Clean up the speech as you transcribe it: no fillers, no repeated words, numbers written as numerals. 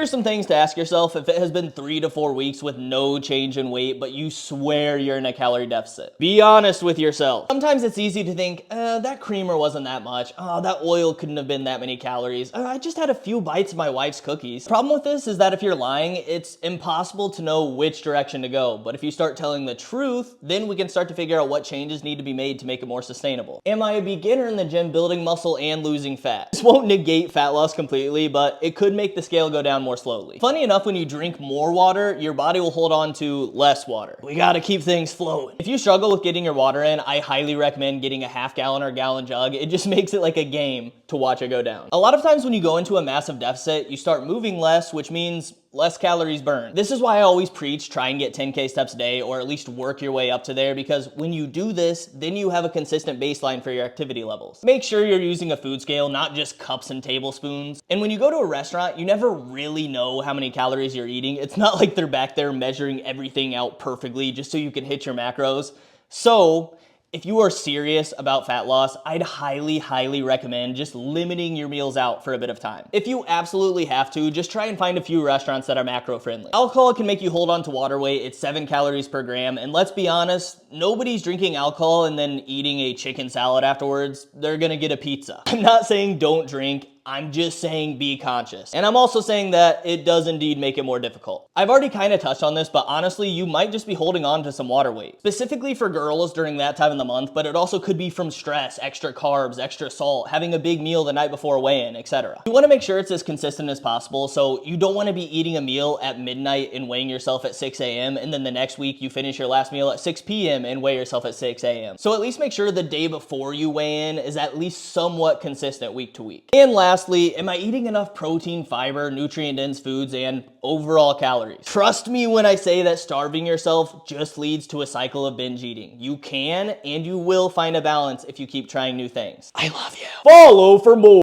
Here's some things to ask yourself if it has been 3 to 4 weeks with no change in weight, but you swear you're in a calorie deficit. Be honest with yourself. Sometimes it's easy to think, that creamer wasn't that much. Oh, that oil couldn't have been that many calories. I just had a few bites of my wife's cookies. The problem with this is that if you're lying, it's impossible to know which direction to go. But if you start telling the truth, then we can start to figure out what changes need to be made to make it more sustainable. Am I a beginner in the gym building muscle and losing fat? This won't negate fat loss completely, but it could make the scale go down more slowly. Funny enough, when you drink more water, your body will hold on to less water. We gotta keep things flowing. If you struggle with getting your water in, I highly recommend getting a half gallon or gallon jug. It just makes it like a game to watch it go down. A lot of times when you go into a massive deficit, you start moving less, which means less calories burned. This is why I always preach try and get 10K steps a day, or at least work your way up to there, because when you do this, then you have a consistent baseline for your activity levels. Make sure you're using a food scale, not just cups and tablespoons. And when you go to a restaurant, you never really know how many calories you're eating. It's not like they're back there measuring everything out perfectly just so you can hit your macros. So if you are serious about fat loss, I'd highly recommend just limiting your meals out for a bit of time. If you absolutely have to, just try and find a few restaurants that are macro friendly. Alcohol can make you hold on to water weight. It's 7 calories per gram. And let's be honest, nobody's drinking alcohol and then eating a chicken salad afterwards. They're gonna get a pizza. I'm not saying don't drink. I'm just saying be conscious. And I'm also saying that it does indeed make it more difficult. I've already kind of touched on this, but honestly, you might just be holding on to some water weight. Specifically for girls during that time of the month, but it also could be from stress, extra carbs, extra salt, having a big meal the night before weigh-in, etc. You wanna make sure it's as consistent as possible, so you don't wanna be eating a meal at midnight and weighing yourself at 6 a.m. and then the next week you finish your last meal at 6 p.m. and weigh yourself at 6 a.m. So at least make sure the day before you weigh in is at least somewhat consistent week to week. And lastly, am I eating enough protein, fiber, nutrient-dense foods, and overall calories? Trust me when I say that starving yourself just leads to a cycle of binge eating. You can and you will find a balance if you keep trying new things. I love you. Follow for more.